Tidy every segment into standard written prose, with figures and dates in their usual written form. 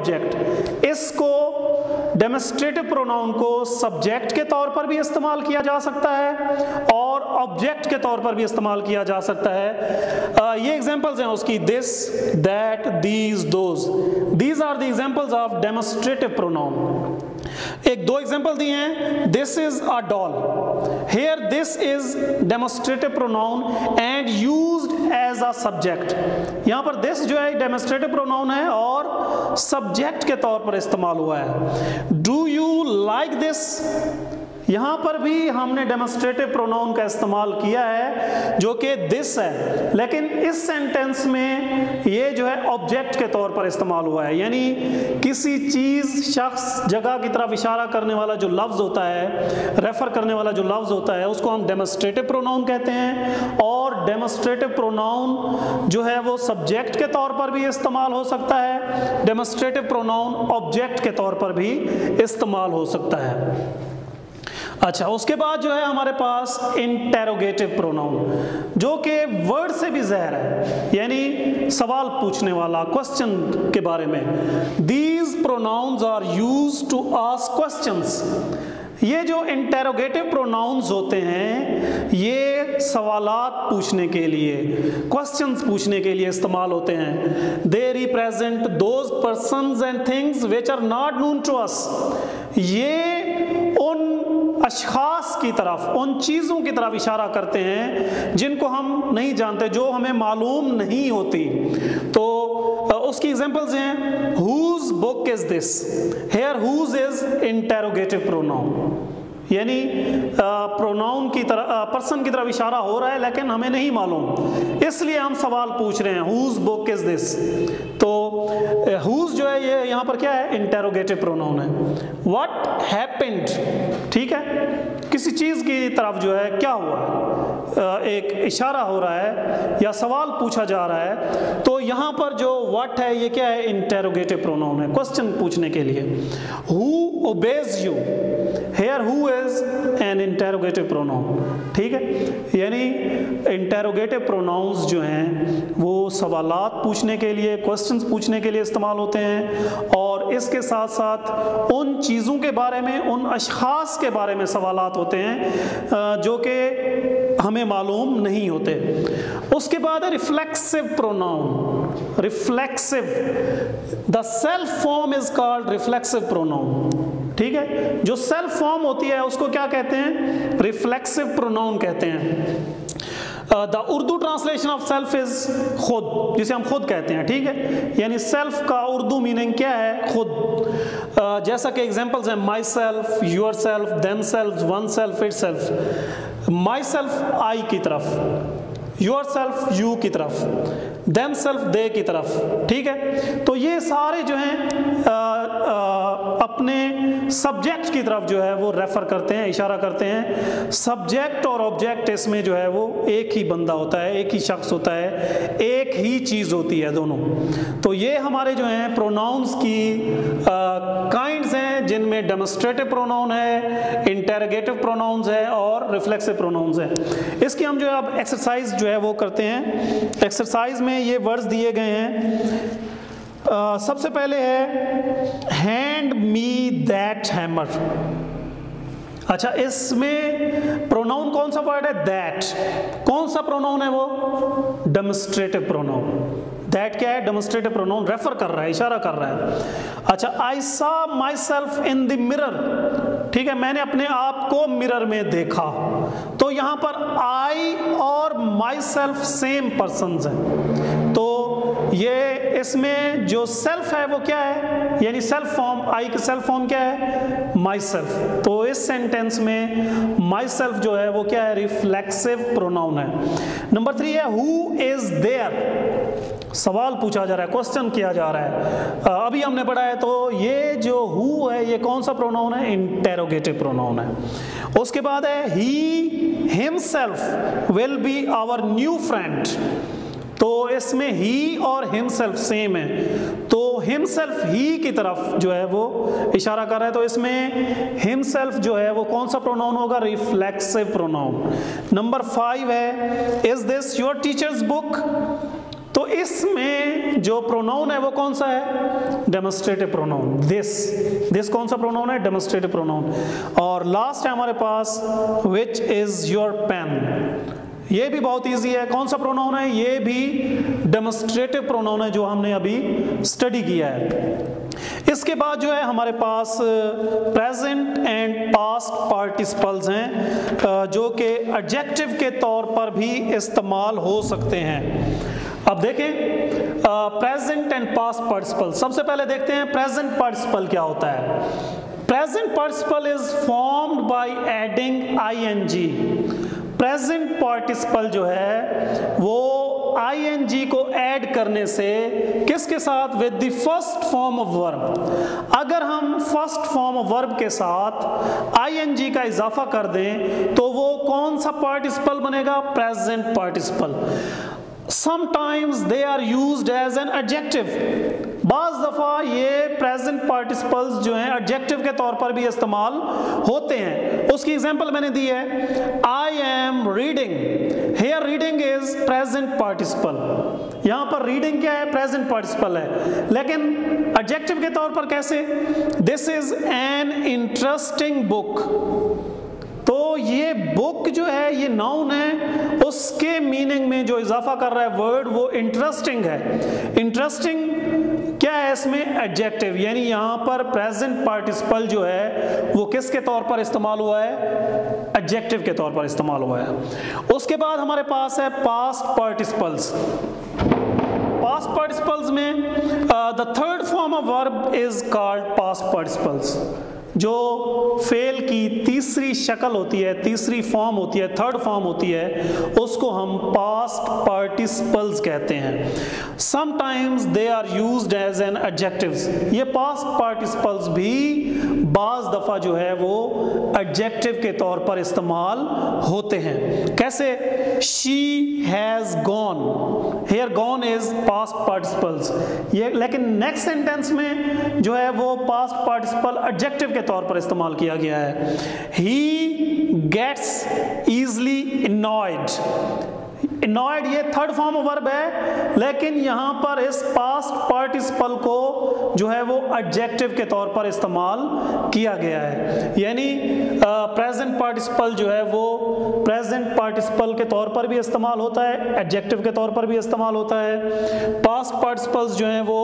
Object, इसको demonstrative pronoun को subject के तौर पर भी इस्तेमाल किया जा सकता है और ऑब्जेक्ट के तौर पर भी इस्तेमाल किया जा सकता है। ये एग्जांपल्स हैं उसकी, this, that, these, those, these are the examples of demonstrative pronoun. एक दो एग्जांपल दिए हैं, this is a doll, here this is demonstrative pronoun and used as a subject. यहां पर दिस जो है डेमोस्ट्रेटिव प्रोनाउन है और सब्जेक्ट के तौर पर इस्तेमाल हुआ है। डू यू लाइक दिस, यहां पर भी हमने डेमोस्ट्रेटिव प्रोनाउन का इस्तेमाल किया है जो कि दिस है, लेकिन इस सेंटेंस में ये जो है ऑब्जेक्ट के तौर पर इस्तेमाल हुआ है, यानी किसी चीज, शख्स, जगह की तरफ इशारा करने वाला जो लफ्ज होता है, रेफर करने वाला जो लफ्ज होता है, उसको हम डेमोस्ट्रेटिव प्रोनाउन कहते हैं। और डेमोस्ट्रेटिव प्रोनाउन जो है वो सब्जेक्ट के तौर पर भी इस्तेमाल हो सकता है, डेमोस्ट्रेटिव प्रोनाउन ऑब्जेक्ट के तौर पर भी इस्तेमाल हो सकता है। अच्छा, उसके बाद जो है हमारे पास इंटेरोगेटिव प्रोनाउन, जो कि वर्ड से भी ज़हर है, यानी सवाल पूछने वाला, क्वेश्चन के बारे में। These pronouns are used to ask questions. ये जो इंटेरोगेटिव प्रोनाउंस होते हैं ये सवालात पूछने के लिए, क्वेश्चंस पूछने के लिए इस्तेमाल होते हैं। They represent those persons and things which are not known to us. ये उन अशखास की तरफ, उन चीज़ों की तरफ इशारा करते हैं जिनको हम नहीं जानते, जो हमें मालूम नहीं होती। तो उसकी एग्जांपल्स हैं, whose book is this, here whose is interrogative pronoun, यानी प्रोनाउन की तरफ, पर्सन की तरफ इशारा हो रहा है लेकिन हमें नहीं मालूम, इसलिए हम सवाल पूछ रहे हैं, हुज बुक इज दिस। तो हुज जो है ये यहाँ पर क्या है, इंटेरोगेटिव प्रोनाउन है। व्हाट हैपेंड, ठीक है, किसी चीज़ की तरफ जो है क्या हुआ, एक इशारा हो रहा है या सवाल पूछा जा रहा है, तो यहाँ पर जो व्हाट है ये क्या है, इंटेरोगेटिव प्रोनाउन है, क्वेश्चन पूछने के लिए। Who obeys you, here who is an interrogative pronoun, ठीक है, यानी इंटेरोगेटिव प्रोनाउंस जो हैं वो सवालात पूछने के लिए, क्वेश्चंस पूछने के लिए इस्तेमाल होते हैं और इसके साथ साथ उन चीज़ों के बारे में, उन अशखास के बारे में सवालात होते हैं जो कि हमें मालूम नहीं होते। उसके बाद है reflexive pronoun. Reflexive, the self form is called reflexive pronoun, ठीक है, जो सेल्फ फॉर्म होती है उसको क्या कहते हैं, रिफ्लेक्सिव प्रोनाउन कहते हैं। The Urdu translation of self is खुद, जिसे हम खुद कहते हैं, ठीक है, यानी सेल्फ का उर्दू मीनिंग क्या है, खुद। जैसा कि एग्जांपल्स हैं, myself, yourself, themselves, oneself, itself. Myself I की तरफ, योर सेल्फ यू की तरफ, देम सेल्फ दे की तरफ, ठीक है। तो ये सारे जो हैं अपने सब्जेक्ट की तरफ जो है वो रेफर करते हैं, इशारा करते हैं। सब्जेक्ट और ऑब्जेक्ट इसमें जो है वो एक ही बंदा होता है, एक ही शख्स होता है, एक ही चीज़ होती है दोनों। तो ये हमारे जो हैं प्रोनाउंस की काइंड्स हैं, जिनमें डेमोस्ट्रेटिव प्रोनाउन है, इंटेरोगेटिव प्रोनाउंस है और रिफ्लेक्सिव प्रोनाउंस है। इसकी हम जो है अब एक्सरसाइज जो है वो करते हैं। एक्सरसाइज में ये वर्ड्स दिए गए हैं। सबसे पहले है हैंड मी दैट हैमर। अच्छा, इसमें प्रोनाउन कौन सा वर्ड है, दैट। कौन सा प्रोनाउन है वो, डेमोस्ट्रेटिव प्रोनाउन। दैट क्या है, डेमोस्ट्रेटिव प्रोनाउन, रेफर कर रहा है, इशारा कर रहा है। अच्छा, I saw my self in the mirror, ठीक है, मैंने अपने आप को मिरर में देखा। तो यहाँ पर आई और माई सेल्फ सेम पर्सन्स हैं, तो ये इसमें जो सेल्फ है वो क्या है, यानी सेल्फ फॉर्म, आई की सेल्फ फॉर्म क्या है, माई सेल्फ। तो इस सेंटेंस में माई सेल्फ जो है वो क्या है, रिफ्लेक्सिव प्रोनाउन है। नंबर 3 है हु इज देयर। सवाल पूछा जा रहा है, क्वेश्चन किया जा रहा है, अभी हमने पढ़ा है। तो ये जो हु है ये कौन सा प्रोनाउन है, इंटेरोगेटिव प्रोनाउन है। उसके बाद है ही himself will be our new friend. तो इसमें ही और हिमसेल्फ सेम है, तो हिमसेल्फ ही की तरफ जो है वो इशारा कर रहा है। तो इसमें हिमसेल्फ जो है वो कौन सा प्रोनाउन होगा, रिफ्लेक्सिव प्रोनाउन। नंबर 5 है is this your teachers book. तो इसमें जो प्रोनाउन है वो कौन सा है? Demonstrative pronoun. दिस कौन सा प्रोनाउन है? Demonstrative pronoun. और लास्ट है हमारे पास विच इज योर पेन। ये भी बहुत इजी है। कौन सा प्रोनाउन है? ये भी डेमोन्स्ट्रेटिव प्रोनाउन है जो हमने अभी स्टडी किया है। इसके बाद जो है हमारे पास प्रेजेंट एंड पास्ट पार्टिसिपल्स हैं जो कि एडजेक्टिव के तौर पर भी इस्तेमाल हो सकते हैं। अब देखें प्रेजेंट एंड पास्ट पार्टिसिपल। सबसे पहले देखते हैं प्रेजेंट पार्टिसिपल क्या होता है। Present participle is formed by adding ING. Present participle जो है वो आईएनजी को ऐड करने से किसके साथ? With the first form of verb. अगर हम फर्स्ट फॉर्म ऑफ वर्ब के साथ आईएनजी का इजाफा कर दें तो वो कौन सा पार्टिसिपल बनेगा? Present participle. Sometimes they are used as an adjective। बाज़ दफ़ा ये प्रेजेंट पार्टिसिपल्स जो हैं एडजेक्टिव के तौर पर भी इस्तेमाल होते हैं। उसकी एग्जांपल मैंने दी है, I am reading. Here reading is present participle. यहाँ पर रीडिंग क्या है? प्रेजेंट पार्टिसिपल है। लेकिन एडजेक्टिव के तौर पर कैसे? This is an interesting book. तो ये बुक जो है ये नाउन है, उसके मीनिंग में जो इजाफा कर रहा है वर्ड वो इंटरेस्टिंग है। इंटरेस्टिंग क्या है इसमें? एडजेक्टिव। यानी यहाँ पर प्रेजेंट पार्टिसिपल जो है वो किसके तौर पर इस्तेमाल हुआ है? एडजेक्टिव के तौर पर इस्तेमाल हुआ है। उसके बाद हमारे पास है पास्ट पार्टिसिपल्स। पास्ट पार्टिसिपल्स में the third form of verb is called past participles. जो फेल की तीसरी शक्ल होती है, तीसरी फॉर्म होती है, थर्ड फॉर्म होती है, उसको हम पास्ट पार्टिसिपल्स कहते हैं। Sometimes they are used as an adjectives. ये पास्ट पार्टिसिपल्स भी बाज दफ़ा जो है वो एडजेक्टिव के तौर पर इस्तेमाल होते हैं। कैसे? She has gone. Here gone is past participles. ये लेकिन नेक्स्ट सेंटेंस में जो है वो पास्ट पार्टिसिपल एडजेक्टिव के तौर पर इस्तेमाल किया गया है। He gets easily annoyed। annoyed ये थर्ड फॉर्म ऑफ वर्ब है, लेकिन यहाँ पर इस पास्ट पार्टिसिपल को जो है वो एडजेक्टिव के तौर पर इस्तेमाल किया गया है। यानी प्रेजेंट पार्टिसिपल जो है वो प्रेजेंट पार्टिसिपल के तौर पर भी इस्तेमाल होता है, एडजेक्टिव के तौर पर भी इस्तेमाल होता है। पास्ट पार्टिसिपल्स जो हैं वो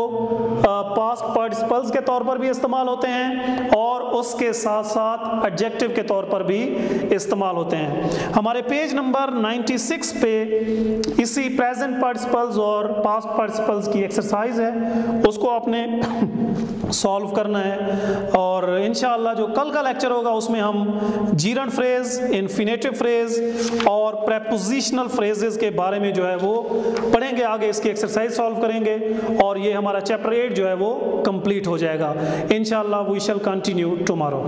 पास्ट पार्टिसिपल्स के तौर पर भी इस्तेमाल होते हैं और उसके साथ साथ एडजेक्टिव के तौर पर भी इस्तेमाल होते हैं। हमारे पेज नंबर 96 पे इसी प्रेजेंट पार्टिसिपल्स और पास्ट पार्टिसिपल्स की एक्सरसाइज है, उसको आपने सॉल्व करना है। और इंशाअल्लाह जो कल का लेक्चर होगा उसमें हम जीरंड फ्रेज, इन्फिनेटिव फ्रेज और प्रेपोजिशनल फ्रेजेस के बारे में जो है वो पढ़ेंगे। आगे इसकी एक्सरसाइज सॉल्व करेंगे और ये हमारा चैप्टर 8 जो है वो कंप्लीट हो जाएगा। इंशाअल्लाह वी शैल कंटिन्यू टुमारो।